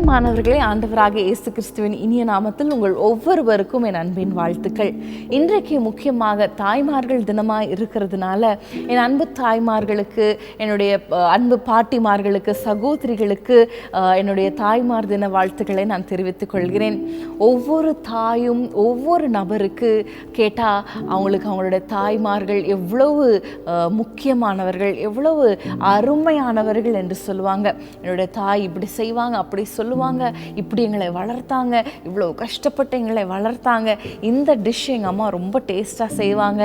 பிரியமானவர்களே, ஆண்டவராக இயேசு கிறிஸ்துவின் இனிய நாமத்தில் உங்கள் ஒவ்வொருவருக்கும் என் அன்பின் வாழ்த்துக்கள். இன்றைக்கு முக்கியமாக தாய்மார்கள் தினமாக இருக்கிறதுனால என் அன்பு தாய்மார்களுக்கு, என்னுடைய அன்பு பாட்டிமார்களுக்கு, சகோதரிகளுக்கு என்னுடைய தாய்மார் தின வாழ்த்துக்களை நான் தெரிவித்துக் கொள்கிறேன். ஒவ்வொரு தாயும் ஒவ்வொரு நபருக்கு கேட்டால் அவங்களுக்கு அவங்களுடைய தாய்மார்கள் எவ்வளவு முக்கியமானவர்கள், எவ்வளவு அருமையானவர்கள் என்று சொல்லுவாங்க. என்னுடைய தாய் இப்படி செய்வாங்க, அப்படி சொல்லுவாங்க, இப்படி எங்களை வளர்த்தாங்க, இவ்வளோ கஷ்டப்பட்டு எங்களை வளர்த்தாங்க, இந்த டிஷ் எங்கள் அம்மா ரொம்ப டேஸ்ட்டாக செய்வாங்க,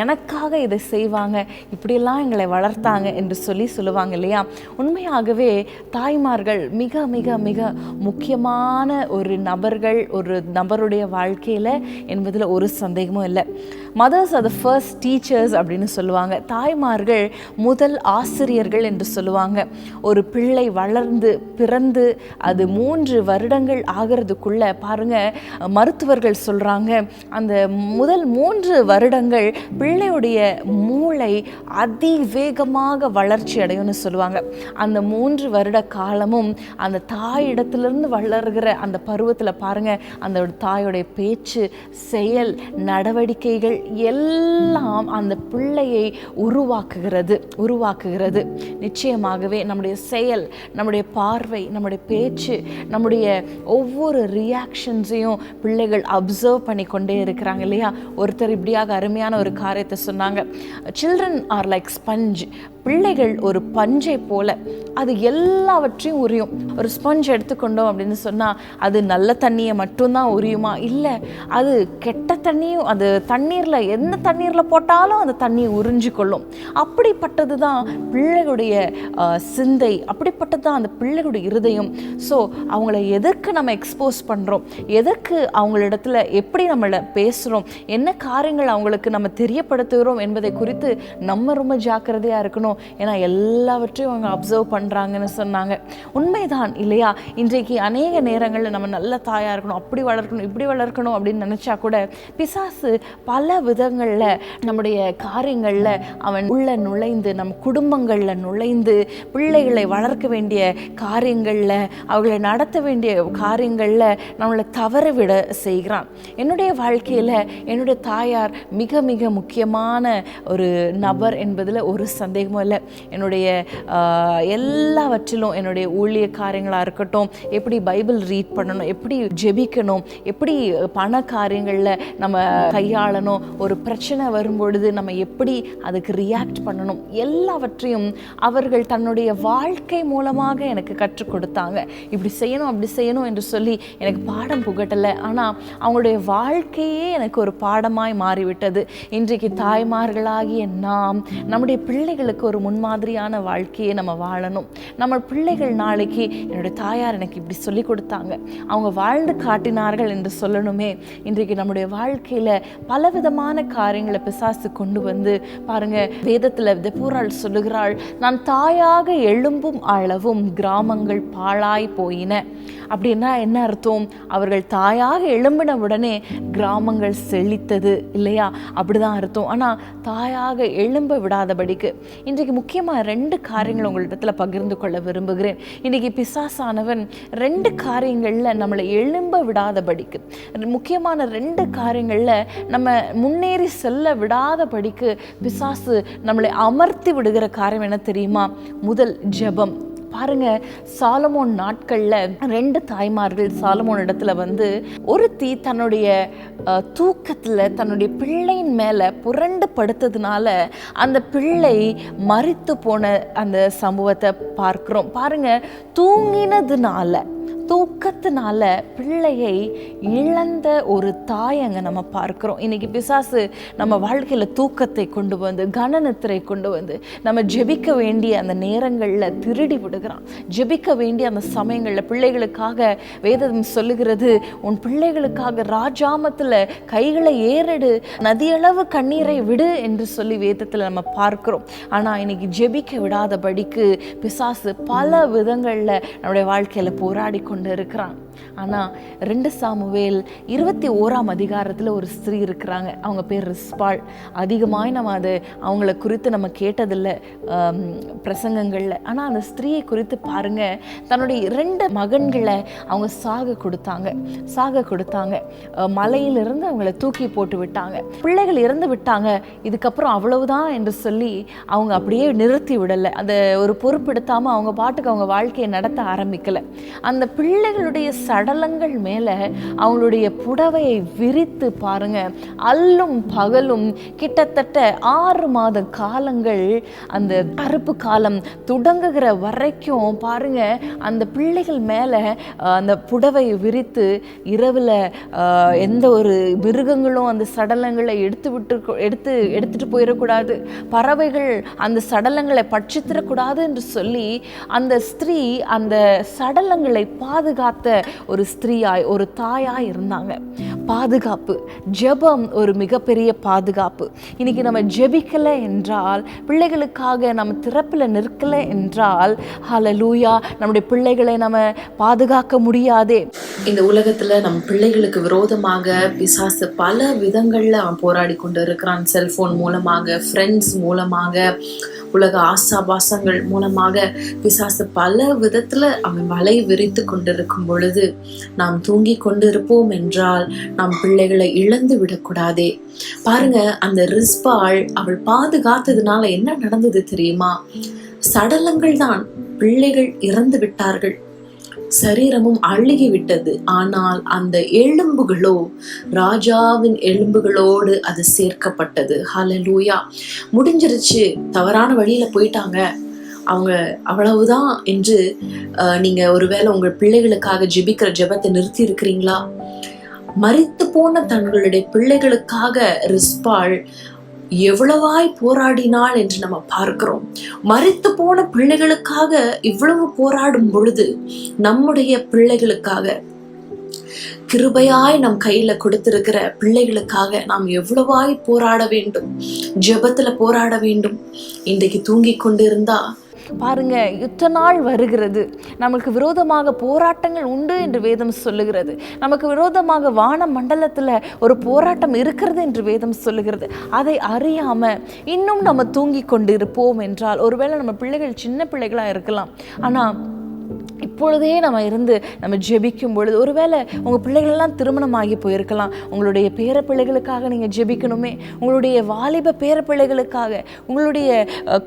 எனக்காக இதை செய்வாங்க, இப்படியெல்லாம் எங்களை வளர்த்தாங்க என்று சொல்லுவாங்க இல்லையா? உண்மையாகவே தாய்மார்கள் மிக மிக மிக முக்கியமான ஒரு நபருடைய வாழ்க்கையில் என்பதில் ஒரு சந்தேகமும் இல்லை. Mothers are the first teachers அப்படின்னு சொல்லுவாங்க. தாய்மார்கள் முதல் ஆசிரியர்கள் என்று சொல்லுவாங்க. ஒரு பிள்ளை வளர்ந்து பிறந்து அது 3 வருடங்கள் ஆகிறதுக்குள்ள பாருங்க, மருத்துவர்கள் சொல்றாங்க அந்த முதல் 3 வருடங்கள் பிள்ளையுடைய மூளை அதிவேகமாக வளர்ச்சி அடையும்னு சொல்லுவாங்க. அந்த 3 வருட காலமும் அந்த தாயிடத்திலிருந்து வளர்கிற அந்த பருவத்தில் பாருங்க, அந்த தாயோடைய பேச்சு, செயல், நடவடிக்கைகள் எல்லாம் அந்த பிள்ளையை உருவாக்குகிறது. நிச்சயமாகவே நம்முடைய செயல், நம்முடைய பார்வை, நம்முடைய பேச்சு, நம்முடைய ஒவ்வொரு ரியாக்ஷன்ஸையும் பிள்ளைகள் அப்சர்வ் பண்ணி கொண்டே இருக்கிறாங்க இல்லையா? ஒருத்தர் இப்படியாக அருமையான ஒரு காரியத்தை சொன்னாங்க. Children are like sponge. பிள்ளைகள் ஒரு பஞ்சை போல, அது எல்லாவற்றையும் உரியும். ஒரு ஸ்பஞ்ச் எடுத்துக்கொண்டோம் அப்படின்னு சொன்னால் அது நல்ல தண்ணியை மட்டும்தான் உரியுமா? இல்லை, அது கெட்ட தண்ணியும், அது தண்ணீரில் எந்த தண்ணீரில் போட்டாலும் அந்த தண்ணியை உறிஞ்சு கொள்ளும். அப்படிப்பட்டது தான் பிள்ளைகளுடைய சிந்தை, அப்படிப்பட்டது தான் அந்த பிள்ளைகளுடைய இருதயம். ஸோ அவங்கள எதற்கு நம்ம எக்ஸ்போஸ் பண்ணுறோம், எதற்கு அவங்களிடத்துல எப்படி நம்மளை பேசுகிறோம், என்ன காரியங்கள் அவங்களுக்கு நம்ம தெரியப்படுத்துகிறோம் என்பதை குறித்து நம்ம ரொம்ப ஜாக்கிரதையாக இருக்கணும். ஏன்னா எல்லாவற்றையும் அவங்க அப்சர்வ் பண்ணுறாங்கன்னு சொன்னாங்க. உண்மைதான் இல்லையா? இன்றைக்கு அநேக நேரங்களில் நம்ம நல்ல தாயாக இருக்கணும், அப்படி வளர்க்கணும், இப்படி வளர்க்கணும் அப்படின்னு நினச்சா கூட பிசாசு பல விதங்களில் நம்முடைய காரியங்களில் அவன் உள்ள நுழைந்து, நம் குடும்பங்களில் நுழைந்து, பிள்ளைகளை வளர்க்க வேண்டிய காரியங்களில், அவர்களை நடத்த வேண்டிய காரியங்களில் நம்மளை தவறவிட செய்கிறான். என்னுடைய வாழ்க்கையில் என்னுடைய தாயார் மிக மிக முக்கியமான ஒரு நபர் என்பதில் ஒரு சந்தேகமும் இல்லை. என்னுடைய எல்லாவற்றிலும், என்னுடைய ஊழிய காரியங்களாக இருக்கட்டும், எப்படி பைபிள் ரீட் பண்ணணும், எப்படி ஜெபிக்கணும், எப்படி பண காரியங்களில் நம்ம கையாளணும், ஒரு பிரச்சனை வரும்பொழுது நம்ம எப்படி அதுக்கு ரியாக்ட் பண்ணணும், எல்லாவற்றையும் அவர்கள் தன்னுடைய வாழ்க்கை மூலமாக எனக்கு கற்றுக் கொடுத்தாங்க. இப்படி செய்யணும், அப்படி செய்யணும் என்று சொல்லி எனக்கு பாடம் புகட்டலை. ஆனால் அவங்களுடைய வாழ்க்கையே எனக்கு ஒரு பாடமாய் மாறிவிட்டது. இன்றைக்கு தாய்மார்களாகிய நாம் நம்முடைய பிள்ளைகளுக்கு ஒரு முன்மாதிரியான வாழ்க்கையை நம்ம வாழணும். நம்ம பிள்ளைகள் நாளைக்கு என்னுடைய தாயார் எனக்கு இப்படி சொல்லி கொடுத்தாங்க, அவங்க வாழ்ந்து காட்டினார்கள் என்று சொல்லணுமே. இன்றைக்கு நம்முடைய வாழ்க்கையில் பலவிதமான காரியங்களை பிசாசு கொண்டு வந்து பாருங்க, வேதத்தில் தெபோராள் சொல்லுகிறாள், நான் தாயாக எழும்பும் அளவும் கிராமங்கள் பாழாய் போயின. அப்படின்னா என்ன அர்த்தம்? அவர்கள் தாயாக எழும்பின உடனே கிராமங்கள் செழித்தது இல்லையா? அப்படிதான் அர்த்தம். ஆனால் தாயாக எழும்ப விடாதபடிக்கு இன்றைக்கு முக்கியமாக 2 காரியங்கள் உங்களிடத்தில் பகிர்ந்து கொள்ள விரும்புகிறேன். இன்றைக்கி பிசாசானவன் 2 காரியங்களில் நம்மளை எழும்ப விடாதபடிக்கு, முக்கியமான 2 காரியங்களில் நம்ம முன்னேறி செல்ல விடாதபடிக்கு பிசாசு நம்மளை அமர்த்தி விடுகிற காரியம் என்ன தெரியுமா? முதல், ஜெபம். பாருங்க, சாலமோன் நாட்களில் 2 தாய்மார்கள் சாலமோன் இடத்துல வந்து ஒருத்தி தன்னுடைய தூக்கத்தில் தன்னுடைய பிள்ளையின் மேலே புரண்டு படுத்ததுனால அந்த பிள்ளை மரித்து போன அந்த சம்பவத்தை பார்க்குறோம். பாருங்க, தூக்கத்தினால பிள்ளையை இழந்த ஒரு தாய் அங்கே நம்ம பார்க்குறோம். இன்றைக்கி பிசாசு நம்ம வாழ்க்கையில் தூக்கத்தை கொண்டு வந்து, கனநித்திரை கொண்டு வந்து, நம்ம ஜெபிக்க வேண்டிய அந்த நேரங்களில் திருடி விடுகிறான். ஜெபிக்க வேண்டிய அந்த சமயங்களில் பிள்ளைகளுக்காக வேதம் சொல்லுகிறது, உன் பிள்ளைகளுக்காக ராஜாமத்தில் கைகளை ஏறெடு, நதியளவு கண்ணீரை விடு என்று சொல்லி வேதத்தில் நம்ம பார்க்கிறோம். ஆனால் இன்னைக்கு ஜெபிக்க விடாதபடிக்கு பிசாசு பல விதங்களில் நம்முடைய வாழ்க்கையில் போராடி கொண்டு இருக்கிறான். ஆனால் 2 சாமுவேல் 21ஆம் அதிகாரத்தில் ஒரு ஸ்திரீ இருக்கிறாங்க. அவங்க பேர் ரிஸ்பாள். அதிகமாக நம்ம அது அவங்கள குறித்து நம்ம கேட்டதில்லை பிரசங்கங்களில். ஆனால் அந்த ஸ்திரீயை குறித்து பாருங்கள், தன்னுடைய 2 மகன்களை அவங்க சாக கொடுத்தாங்க. மலையிலிருந்து அவங்கள தூக்கி போட்டு விட்டாங்க. பிள்ளைகள் இறந்து விட்டாங்க, இதுக்கப்புறம் அவ்வளவுதான் என்று சொல்லி அவங்க அப்படியே நிறுத்தி விடலை. அதை ஒரு பொறுப்பெடுத்தாமல் அவங்க பாட்டுக்கு அவங்க வாழ்க்கையை நடத்த ஆரம்பிக்கலை. அந்த பிள்ளைகளுடைய சடலங்கள் மேலே அவங்களுடைய புடவையை விரித்து பாருங்க, அல்லும் பகலும் கிட்டத்தட்ட 6 மாத காலங்கள், அந்த அறுப்பு காலம் தொடங்குகிற வரைக்கும் பாருங்க, அந்த பிள்ளைகள் மேலே அந்த புடவையை விரித்து இரவில் எந்த ஒரு மிருகங்களும் அந்த சடலங்களை எடுத்துட்டு போயிடக்கூடாது, பறவைகள் அந்த சடலங்களை பட்சித்திடக்கூடாது என்று சொல்லி அந்த ஸ்திரீ அந்த சடலங்களை பாதுகாத்த ஒரு ஸ்திரீயாய், ஒரு தாயாய் இருந்தாங்க. பாதுகாப்பு, ஜெபம் ஒரு மிகப்பெரிய பாதுகாப்பு. இன்னைக்கு நம்ம ஜெபிக்கலை என்றால், பிள்ளைகளுக்காக நம்ம திறப்பில் நிற்கலை என்றால், ஹல்லேலூயா, நம்முடைய பிள்ளைகளை நம்ம பாதுகாக்க முடியாதே. இந்த உலகத்துல நம்ம பிள்ளைகளுக்கு விரோதமாக பிசாசு பல விதங்கள்ல அவன் போராடி கொண்டு இருக்கிறான். செல்போன் மூலமாக, ஃப்ரெண்ட்ஸ் மூலமாக, உலக ஆசாபாசங்கள் மூலமாக பிசாசு பல விதத்துல அவன் வலை விரித்து கொண்டிருக்கும் பொழுது நாம் தூங்கி கொண்டிருப்போம் என்றால் நாம் பிள்ளைகளை இழந்து விடக்கூடாதே. பாருங்க, அந்த ரிஸ்பாள் அவள் பாதுகாத்ததுனால என்ன நடந்தது தெரியுமா? சடலங்கள் தான், பிள்ளைகள் இறந்து விட்டார்கள், சரீரமும் அழுகி விட்டது. ஆனால் அந்த எலும்புகளோ ராஜாவின் எலும்புகளோடு அது சேர்க்கப்பட்டது. ஹல்லேலூயா. முடிஞ்சிருச்சு, தவறான வழியில போயிட்டாங்க அவங்க, அவ்வளவுதான் என்று நீங்க ஒருவேளை உங்கள் பிள்ளைகளுக்காக ஜெபிக்கிற ஜெபத்தை நிறுத்தி இருக்கிறீங்களா? மரித்து போன தங்களுடைய பிள்ளைகளுக்காக ரிஸ்பாள் எவ்வளவாய் போராடினாள் என்று நம்ம பார்க்கிறோம். மரித்து போன பிள்ளைகளுக்காக இவ்வளவு போராடும் பொழுது நம்முடைய பிள்ளைகளுக்காக, கிருபையாய் நம் கையில கொடுத்திருக்கிற பிள்ளைகளுக்காக நாம் எவ்வளவாய் போராட வேண்டும், ஜெபத்துல போராட வேண்டும். இன்றைக்கு தூங்கி கொண்டிருந்தா பாருங்க, யுத்த நாள் வருகிறது, நமக்கு விரோதமாக போராட்டங்கள் உண்டு என்று வேதம் சொல்லுகிறது. நமக்கு விரோதமாக வான மண்டலத்தில் ஒரு போராட்டம் இருக்கிறது என்று வேதம் சொல்லுகிறது. அதை அறியாம இன்னும் நம்ம தூங்கி கொண்டு இருப்போம் என்றால், ஒருவேளை நம்ம பிள்ளைகள் சின்ன பிள்ளைகளா இருக்கலாம், ஆனா இப்பொழுதே நம்ம இருந்து நம்ம ஜெபிக்கும் பொழுது, ஒருவேளை உங்கள் பிள்ளைகளெல்லாம் திருமணமாகி போயிருக்கலாம், உங்களுடைய பேர பிள்ளைகளுக்காக நீங்கள் ஜெபிக்கணுமே, உங்களுடைய வாலிப பேர பிள்ளைகளுக்காக, உங்களுடைய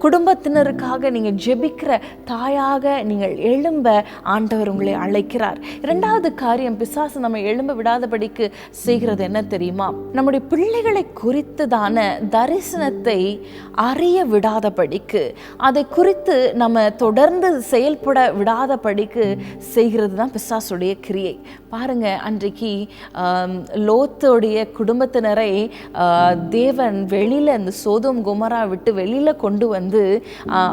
குடும்பத்தினருக்காக நீங்கள் ஜெபிக்கிற தாயாக நீங்கள் எழும்ப ஆண்டவர் உங்களை அழைக்கிறார். 2வது காரியம், பிசாசு நம்ம எழும்ப விடாதபடிக்கு செய்கிறது என்ன தெரியுமா? நம்முடைய பிள்ளைகளை குறித்துதான தரிசனத்தை அறிய விடாதபடிக்கு, அதை குறித்து நம்ம தொடர்ந்து செயல்பட விடாதபடிக்கு செய்கிறது தான் பிசாசுடைய கிரியை. பாருங்க, அன்றைக்கு லோத்தோடைய குடும்பத்தினரை தேவன் வெளியில இந்த சோதோம் கொமோரா விட்டு வெளியில கொண்டு வந்து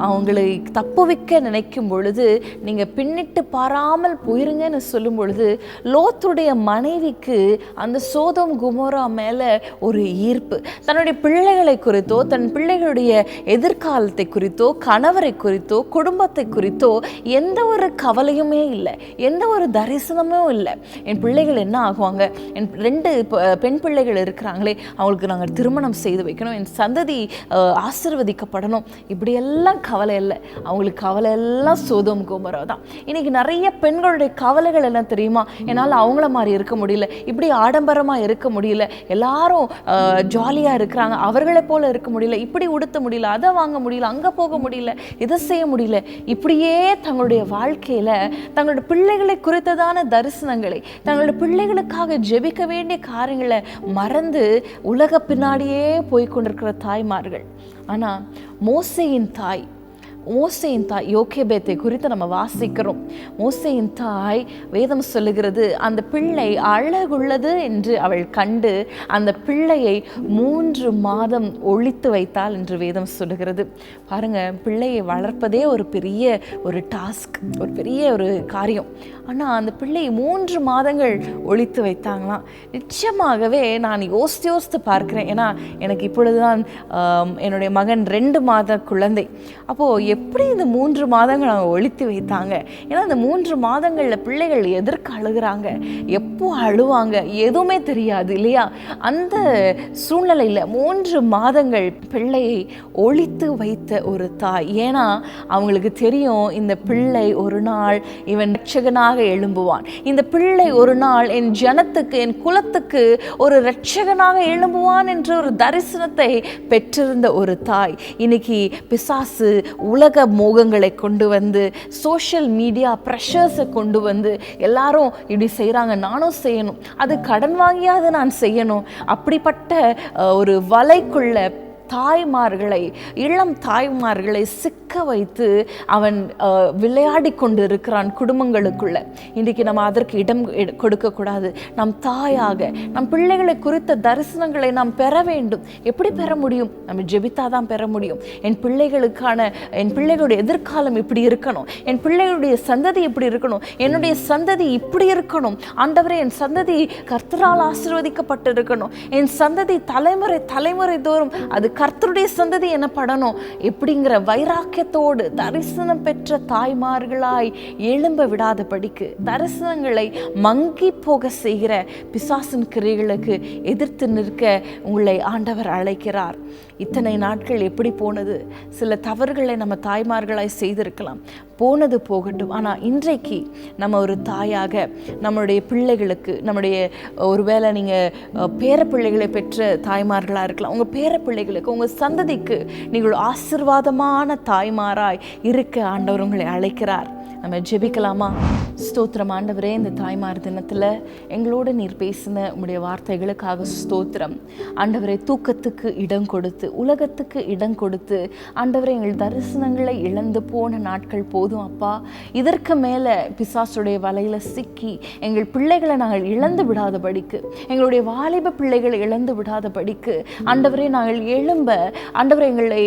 அவங்களை தப்புவிக்க நினைக்கும் பொழுது, நீங்க பின்னிட்டு பாராமல் போயிருங்கன்னு சொல்லும் பொழுது, லோத்துடைய மனைவிக்கு அந்த சோதோம் கொமோரா மேல ஒரு ஈர்ப்பு. தன்னுடைய பிள்ளைகளை குறித்தோ, தன் பிள்ளைகளுடைய எதிர்காலத்தை குறித்தோ, கணவரை குறித்தோ, குடும்பத்தை குறித்தோ எந்த ஒரு கவலையுமே இல்லை, எந்த ஒரு தரிசனமும் இல்லை. என் பிள்ளைகள் என்ன ஆகுவாங்க, என் 2 பெண் பிள்ளைகள் இருக்கிறாங்களே, அவங்களுக்கு நாங்கள் திருமணம் செய்து வைக்கணும், என் சந்ததி ஆசீர்வதிக்கப்படணும், இப்படியெல்லாம் கவலை இல்லை. அவங்களுக்கு கவலை எல்லாம் சோதோம் கொமோரா தான். இன்னைக்கு நிறைய பெண்களுடைய கவலைகள் எல்லாம் தெரியுமா? என்னால் அவங்கள மாதிரி இருக்க முடியல, இப்படி ஆடம்பரமாக இருக்க முடியல, எல்லாரும் ஜாலியாக இருக்கிறாங்க, அவர்களை போல இருக்க முடியல, இப்படி உடுத்த முடியல, அதை வாங்க முடியல, அங்கே போக முடியல, இதை செய்ய முடியல. இப்படியே தங்களுடைய வாழ்க்கையில் தங்களுடைய பிள்ளைகளை குறித்ததான தரிசனங்களை, தங்களுடைய பிள்ளைகளுக்காக ஜெபிக்க வேண்டிய காரியங்களை மறந்து உலக பின்னாடியே போய்கொண்டிருக்கிற தாய்மார்கள். ஆனால் மோசேயின் தாய் யோகேபேத்தை குறித்து நம்ம வாசிக்கிறோம். மோசேயின் தாய், வேதம் சொல்லுகிறது, அந்த பிள்ளை அழகுள்ளது என்று அவள் கண்டு அந்த பிள்ளையை 3 மாதம் ஒளித்து வைத்தாள் என்று வேதம் சொல்லுகிறது. பாருங்க, பிள்ளையை வளர்ப்பதே ஒரு பெரிய ஒரு டாஸ்க், ஒரு பெரிய ஒரு காரியம். ஆனால் அந்த பிள்ளையை 3 மாதங்கள் ஒளித்து வைத்தாங்களாம். நிச்சயமாகவே நான் யோசித்து பார்க்கிறேன். ஏன்னா எனக்கு இப்பொழுதுதான் என்னுடைய மகன் 2 மாத குழந்தை. அப்போது எப்படி இந்த 3 மாதங்கள் அவங்க ஒழித்து வைத்தாங்க? ஏன்னா இந்த 3 மாதங்களில் பிள்ளைகள் எதற்கு அழுகிறாங்க, எப்போ அழுவாங்க, எதுவுமே தெரியாது இல்லையா? அந்த சூழ்நிலையில் 3 மாதங்கள் பிள்ளையை ஒழித்து வைத்த ஒரு தாய். ஏன்னா அவங்களுக்கு தெரியும், இந்த பிள்ளை ஒரு நாள் இவன் இரட்சகனாக எழும்புவான், இந்த பிள்ளை ஒரு நாள் என் ஜனத்துக்கு, என் குலத்துக்கு ஒரு இரட்சகனாக எழும்புவான் என்ற ஒரு தரிசனத்தை பெற்றிருந்த ஒரு தாய். இன்னைக்கு பிசாசு உலக மோகங்களை கொண்டு வந்து, சோஷியல் மீடியா ப்ரெஷர்ஸை கொண்டு வந்து, எல்லாரும் இப்படி செய்கிறாங்க, நானும் செய்யணும், அது கடன் வாங்கியாவது நான் செய்யணும், அப்படிப்பட்ட ஒரு வலைக்குள்ள தாய்மார்களை, இளம் தாய்மார்களை சிக்க வைத்து அவன் விளையாடி கொண்டு இருக்கிறான் குடும்பங்களுக்குள்ள. இன்றைக்கு நம்ம அதற்கு இடம் கொடுக்கக்கூடாது. நம் தாயாக நம் பிள்ளைகளை குறித்த தரிசனங்களை நாம் பெற வேண்டும். எப்படி பெற முடியும்? நம்ம ஜெபித்தாதான் பெற முடியும். என் பிள்ளைகளுடைய எதிர்காலம் இப்படி இருக்கணும், என் பிள்ளைகளுடைய சந்ததி இப்படி இருக்கணும், என்னுடைய சந்ததி இப்படி இருக்கணும். ஆண்டவரே, என் சந்ததி கர்த்தரால் ஆசீர்வதிக்கப்பட்டு இருக்கணும், என் சந்ததி தலைமுறை தோறும் அது கர்த்தருடைய சந்ததி எனப்படணும். எப்படிங்கிற வைராக்கியத்தோடு தரிசனம் பெற்ற தாய்மார்களாய் எழும்ப விடாதபடிக்கு, தரிசனங்களை மங்கி போக செய்கிற பிசாசின் கிரியைகளுக்கு எதிர்த்து நிற்க உங்களை ஆண்டவர் அழைக்கிறார். இத்தனை நாட்கள் எப்படி போனது? சில தவறுகளை நம்ம தாய்மார்களாய் செய்திருக்கலாம், போனது போகட்டும். ஆனால் இன்றைக்கு நம்ம ஒரு தாயாக நம்மளுடைய பிள்ளைகளுக்கு, நம்முடைய ஒருவேளை நீங்கள் பேர பிள்ளைகளை பெற்ற தாய்மார்களாக இருக்கலாம், உங்கள் பேர பிள்ளைகளுக்கு, உங்கள் சந்ததிக்கு நீங்கள் ஆசீர்வாதமான தாய்மாராய் இருக்க ஆண்டவர் உங்களை அழைக்கிறார். நம்ம ஜெபிக்கலாமா? ஸ்தோத்திரம் ஆண்டவரே, இந்த தாய்மார் தினத்தில் எங்களோடு நீர் பேசின உங்களுடைய வார்த்தைகளுக்காக ஸ்தோத்திரம் ஆண்டவரே. தூக்கத்துக்கு இடம் கொடுத்து, உலகத்துக்கு இடம் கொடுத்து ஆண்டவரே எங்கள் தரிசனங்களை இழந்து போன நாட்கள் போதும் அப்பா. இதற்கு மேலே பிசாசுடைய வலையில் சிக்கி எங்கள் பிள்ளைகளை நாங்கள் இழந்து விடாதபடிக்கு, எங்களுடைய வாலிப பிள்ளைகளை இழந்து விடாதபடிக்கு ஆண்டவரே நாங்கள் எழும்ப, ஆண்டவரே எங்களை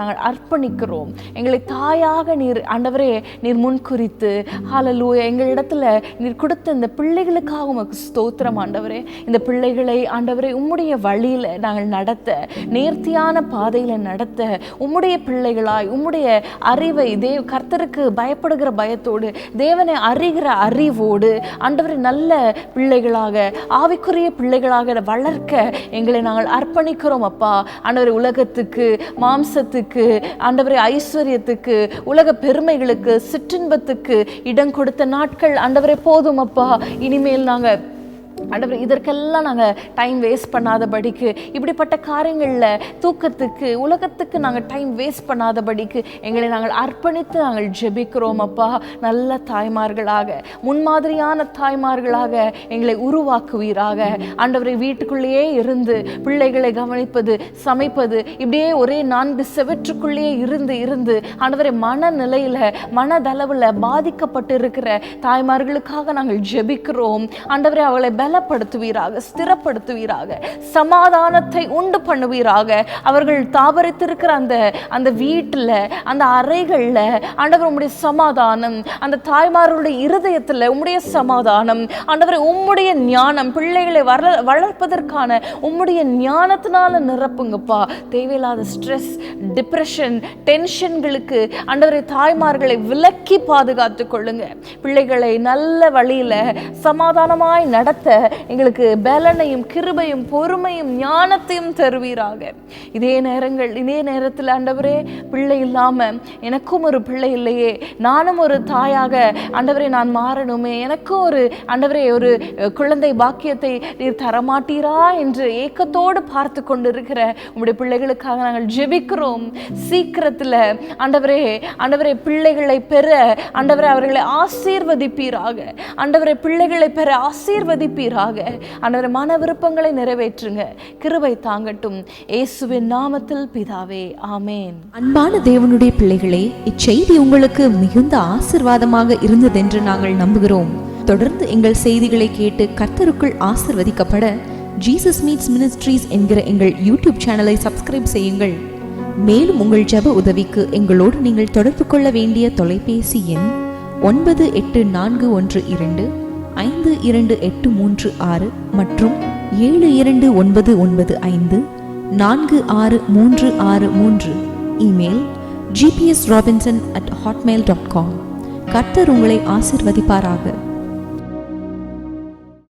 நாங்கள் அர்ப்பணிக்கிறோம். எங்களை தாயாக நீர் ஆண்டவரே நீர் முன்குறித்து ஹல்லேலூயா எங்களிடத்துல நீர் கொடுத்த இந்த பிள்ளைகளுக்காக உமக்கு ஸ்தோத்திரம் ஆண்டவரே. இந்த பிள்ளைகளை ஆண்டவரே உம்முடைய வழியில் நாங்கள் நடத்த, நேர்த்தியான பாதையில் நடத்த, உம்முடைய பிள்ளைகளாய் உம்முடைய அறிவை கர்த்தருக்கு பயப்படுகிற பயத்தோடு, தேவனை அறிகிற அறிவோடு ஆண்டவரே நல்ல பிள்ளைகளாக, ஆவிக்குரிய பிள்ளைகளாக வளர்க்க எங்களை நாங்கள் அர்ப்பணிக்கிறோம் அப்பா. ஆண்டவரே உலகத்துக்கு, மாம்சத்துக்கு, ஆண்டவரே ஐஸ்வர்யத்துக்கு, உலக பெருமைகளுக்கு, சிற்றின்பத்துக்கு இடம் கொடுத்த நாட்கள் ஆண்டவரே போதும் அப்பா. இனிமேல் நாங்கள் ஆண்டவரே இதற்கெல்லாம் நாங்கள் டைம் வேஸ்ட் பண்ணாதபடிக்கு, இப்படிப்பட்ட காரியங்களில் தூக்கத்துக்கு, உலகத்துக்கு நாங்கள் டைம் வேஸ்ட் பண்ணாதபடிக்கு எங்களை நாங்கள் அர்ப்பணித்து நாங்கள் ஜெபிக்கிறோம் அப்பா. நல்ல தாய்மார்களாக, முன்மாதிரியான தாய்மார்களாக எங்களை உருவாக்குவீராக ஆண்டவரே. வீட்டுக்குள்ளேயே இருந்து பிள்ளைகளை கவனிப்பது, சமைப்பது, இப்படியே ஒரே 4 செவற்றுக்குள்ளேயே இருந்து ஆண்டவரே மனநிலையில், மனதளவில் பாதிக்கப்பட்டு இருக்கிற தாய்மார்களுக்காக நாங்கள் ஜெபிக்கிறோம் ஆண்டவரே. அவளை பலப்படுத்துவீராக, ஸ்திரப்படுத்துவீராக, சமாதானத்தை உண்டு பண்ணுவீராக. அவர்கள் தாபரித்திருக்கிற அந்த வீட்டில், அந்த அறைகளில் ஆண்டவர் உம்முடைய சமாதானம், அந்த தாய்மார்களுடைய இருதயத்தில் உம்முடைய சமாதானம் ஆண்டவரை, உம்முடைய ஞானம், பிள்ளைகளை வளர்ப்பதற்கான உம்முடைய ஞானத்தினால நிரப்புங்கப்பா. தேவையில்லாத ஸ்ட்ரெஸ், டிப்ரெஷன், டென்ஷன்களுக்கு ஆண்டவரை தாய்மார்களை விலக்கி பாதுகாத்து கொள்ளுங்க. பிள்ளைகளை நல்ல வழியில் சமாதானமாய் நடத்த எங்களுக்கு பலனையும், கிருபையும், பொறுமையும், ஞானத்தையும் தருவீராக. இதே நேரத்தில் ஆண்டவரே, பிள்ளை இல்லாம எனக்கும் ஒரு பிள்ளை இல்லையே, நானும் ஒரு தாயாக ஆண்டவரே நான் மாறணுமே, எனக்கும் ஒரு ஆண்டவரே ஒரு குழந்தை பாக்கியத்தை நீர் தரமாட்டீரா என்று ஏக்கத்தோடு பார்த்து கொண்டிருக்கிற உங்களுடைய பிள்ளைகளுக்காக நாங்கள் ஜெபிக்கிறோம். சீக்கிரத்தில் ஆண்டவரே பிள்ளைகளை பெற ஆண்டவரே அவர்களை ஆசீர்வதிப்பீராக. ஆண்டவரே பிள்ளைகளை பெற ஆசீர்வதிப்பீராக. ஆண்டவரே மன விருப்பங்களை நிறைவேற்றுங்க. கிருபை தாங்கட்டும். இயேசுவின் நாமத்தில் பிதாவே, ஆமென். அன்பான தேவனுடைய பிள்ளைகளே, இச்செய்தி உங்களுக்கு மிகுந்த ஆசீர்வாதமாக இருந்ததென்று நாங்கள் நம்புகிறோம். தொடர்ந்து எங்கள் செய்திகளை கேட்டு கர்த்தருக்குள் ஆசீர்வதிக்கப்பட ஜீசஸ் மீட்ஸ் மினிஸ்ட்ரீஸ் என்கிற எங்கள் யூடியூப் சேனலை சப்ஸ்கிரைப் செய்யுங்கள். மேலும் உங்கள் ஜெப உதவிக்கு எங்களோடு நீங்கள் தொடர்பு கொள்ள வேண்டிய தொலைபேசி எண் 9842252836 மற்றும் 7299546363. Email gpsrobinson@hotmail.com. கர்த்தர் உங்களை ஆசீர்வதிப்பாராக.